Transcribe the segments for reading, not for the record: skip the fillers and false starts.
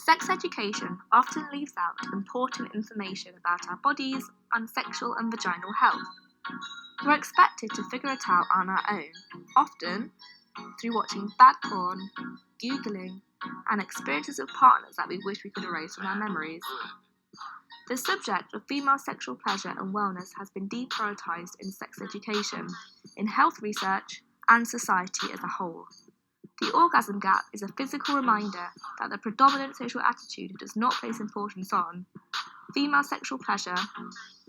Sex education often leaves out important information about our bodies and sexual and vaginal health. We're expected to figure it out on our own, often through watching bad porn, Googling, and experiences with partners that we wish we could erase from our memories. The subject of female sexual pleasure and wellness has been deprioritised in sex education, in health research, and society as a whole. The orgasm gap is a physical reminder that the predominant social attitude does not place importance on female sexual pleasure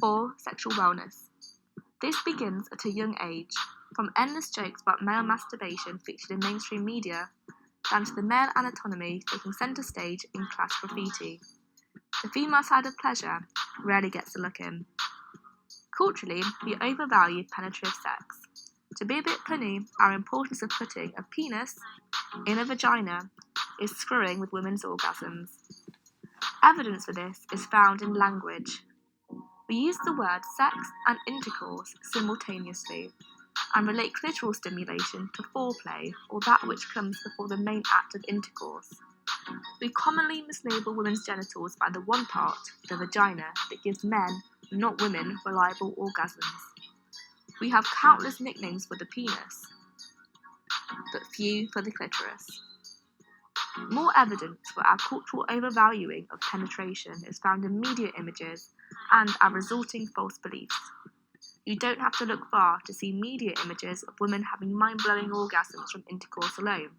or sexual wellness. This begins at a young age, from endless jokes about male masturbation featured in mainstream media, down to the male anatomy taking centre stage in class graffiti. The female side of pleasure rarely gets a look in. Culturally, we overvalue penetrative sex. To be a bit punny, our importance of putting a penis in a vagina is screwing with women's orgasms. Evidence for this is found in language. We use the word sex and intercourse simultaneously and relate clitoral stimulation to foreplay or that which comes before the main act of intercourse. We commonly mislabel women's genitals by the one part, the vagina, that gives men, not women, reliable orgasms. We have countless nicknames for the penis, but few for the clitoris. More evidence for our cultural overvaluing of penetration is found in media images and our resulting false beliefs. You don't have to look far to see media images of women having mind-blowing orgasms from intercourse alone.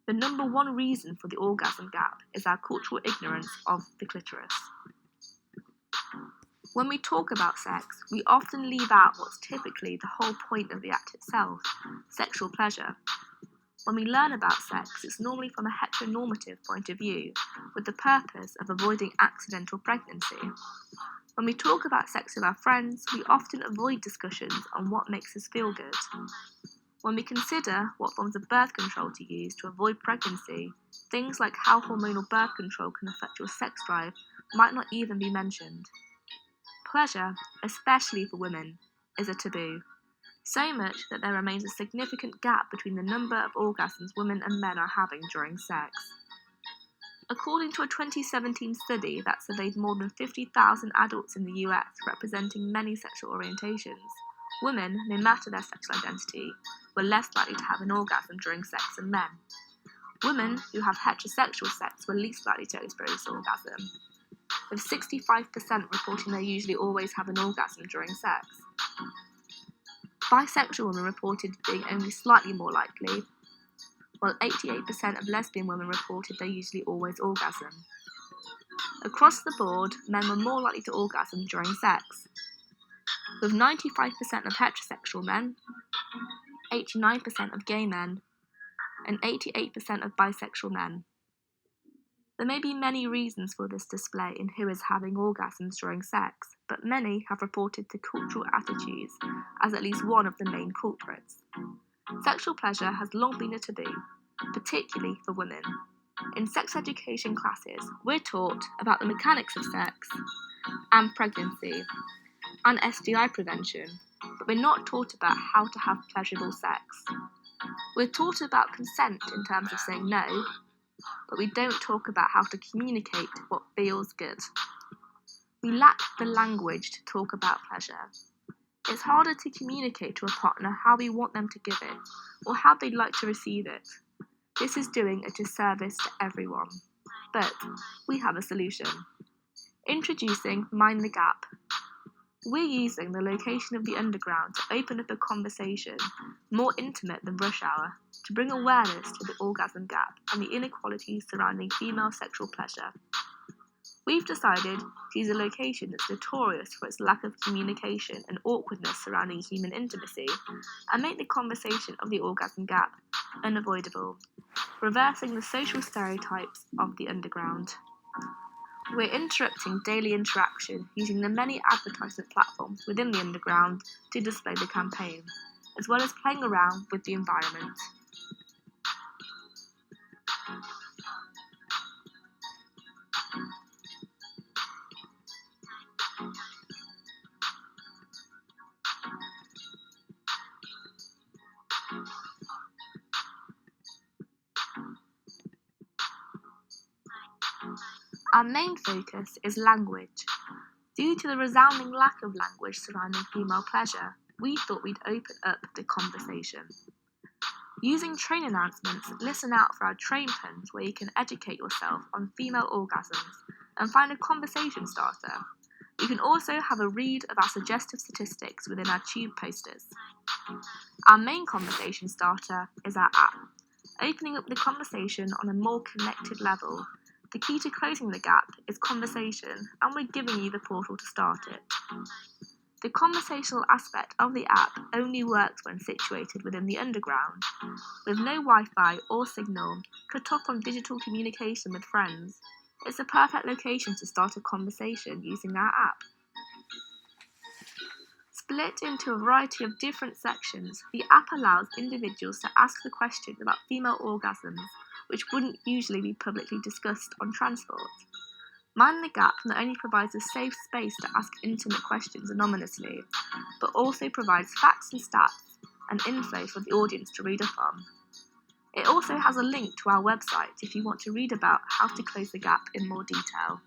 The number one reason for the orgasm gap is our cultural ignorance of the clitoris. When we talk about sex, we often leave out what's typically the whole point of the act itself, sexual pleasure. When we learn about sex, it's normally from a heteronormative point of view, with the purpose of avoiding accidental pregnancy. When we talk about sex with our friends, we often avoid discussions on what makes us feel good. When we consider what forms of birth control to use to avoid pregnancy, things like how hormonal birth control can affect your sex drive might not even be mentioned. Pleasure, especially for women, is a taboo, so much that there remains a significant gap between the number of orgasms women and men are having during sex. According to a 2017 study that surveyed more than 50,000 adults in the US representing many sexual orientations, women, no matter their sexual identity, were less likely to have an orgasm during sex than men. Women who have heterosexual sex were least likely to experience orgasm, with 65% reporting they usually always have an orgasm during sex. Bisexual women reported being only slightly more likely, while 88% of lesbian women reported they usually always orgasm. Across the board, men were more likely to orgasm during sex, with 95% of heterosexual men, 89% of gay men, and 88% of bisexual men. There may be many reasons for this display in who is having orgasms during sex, but many have reported the cultural attitudes as at least one of the main culprits. Sexual pleasure has long been a taboo, particularly for women. In sex education classes, we're taught about the mechanics of sex and pregnancy and STI prevention, but we're not taught about how to have pleasurable sex. We're taught about consent in terms of saying no, but we don't talk about how to communicate what feels good. We lack the language to talk about pleasure. It's harder to communicate to a partner how we want them to give it, or how they'd like to receive it. This is doing a disservice to everyone. But we have a solution. Introducing Mind the Gap. We're using the location of the underground to open up a conversation more intimate than rush hour, to bring awareness to the orgasm gap and the inequalities surrounding female sexual pleasure. We've decided to use a location that's notorious for its lack of communication and awkwardness surrounding human intimacy, and make the conversation of the orgasm gap unavoidable, reversing the social stereotypes of the underground. We're interrupting daily interaction using the many advertisement platforms within the underground to display the campaign, as well as playing around with the environment. Our main focus is language. Due to the resounding lack of language surrounding female pleasure, we thought we'd open up the conversation. Using train announcements, listen out for our train puns where you can educate yourself on female orgasms and find a conversation starter. You can also have a read of our suggestive statistics within our tube posters. Our main conversation starter is our app, opening up the conversation on a more connected level. The key to closing the gap is conversation, and we're giving you the portal to start it. The conversational aspect of the app only works when situated within the underground, with no Wi-Fi or signal, cut off from digital communication with friends. It's a perfect location to start a conversation using our app. Split into a variety of different sections, the app allows individuals to ask the questions about female orgasms, which wouldn't usually be publicly discussed on transport. Mind the Gap not only provides a safe space to ask intimate questions anonymously, but also provides facts and stats and info for the audience to read up on. It also has a link to our website if you want to read about how to close the gap in more detail.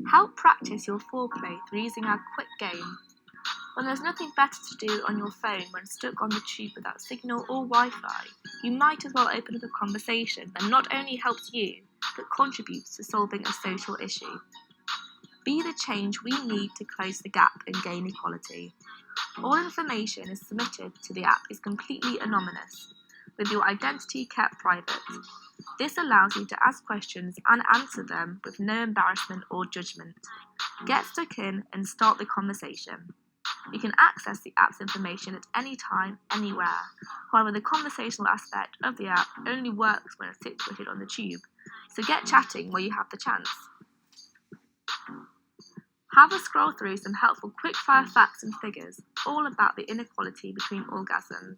Help practice your foreplay through using our quick game. When there's nothing better to do on your phone when stuck on the tube without signal or Wi-Fi, you might as well open up a conversation that not only helps you, but contributes to solving a social issue. Be the change we need to close the gap and gain equality. All information is submitted to the app is completely anonymous, with your identity kept private. This allows you to ask questions and answer them with no embarrassment or judgment. Get stuck in and start the conversation. You can access the app's information at any time, anywhere. However, the conversational aspect of the app only works when it's situated on the tube, so get chatting where you have the chance. Have a scroll through some helpful quick-fire facts and figures, all about the inequality between orgasms,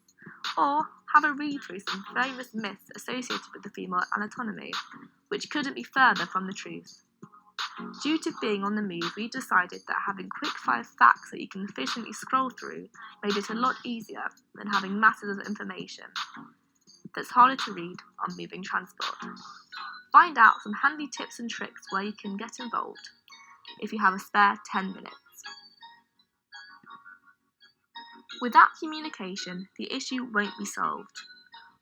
or have a read through some famous myths associated with the female anatomy, which couldn't be further from the truth. Due to being on the move, we decided that having quick-fire facts that you can efficiently scroll through made it a lot easier than having masses of information that's harder to read on moving transport. Find out some handy tips and tricks where you can get involved if you have a spare 10 minutes. Without communication, the issue won't be solved.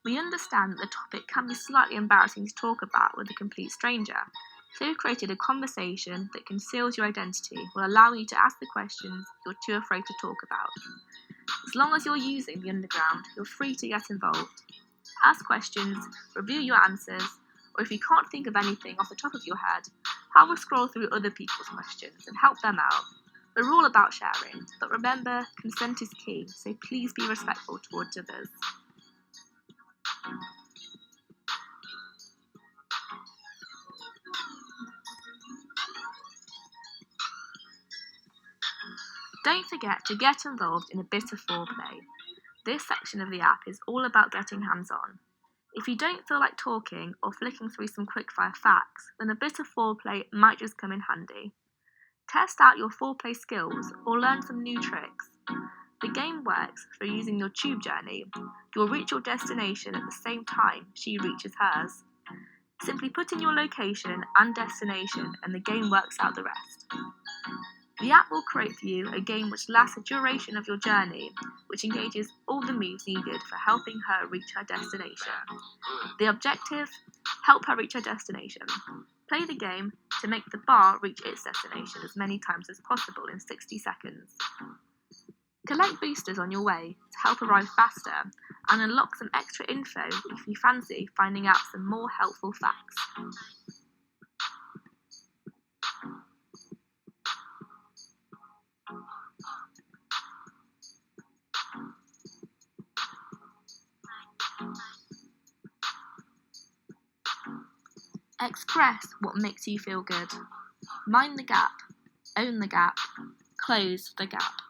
We understand that the topic can be slightly embarrassing to talk about with a complete stranger, so we've created a conversation that conceals your identity while allowing you to ask the questions you're too afraid to talk about. As long as you're using the underground, you're free to get involved. Ask questions, review your answers, or if you can't think of anything off the top of your head, have a scroll through other people's questions and help them out. We're all about sharing, but remember, consent is key, so please be respectful towards others. Don't forget to get involved in a bit of foreplay. This section of the app is all about getting hands-on. If you don't feel like talking or flicking through some quickfire facts, then a bit of foreplay might just come in handy. Test out your foreplay skills or learn some new tricks. The game works through using your tube journey. You'll reach your destination at the same time she reaches hers. Simply put in your location and destination and the game works out the rest. The app will create for you a game which lasts the duration of your journey, which engages all the moves needed for helping her reach her destination. The objective: help her reach her destination. Play the game to make the bar reach its destination as many times as possible in 60 seconds. Collect boosters on your way to help arrive faster and unlock some extra info if you fancy finding out some more helpful facts. Express what makes you feel good. Mind the gap. Own the gap. Close the gap.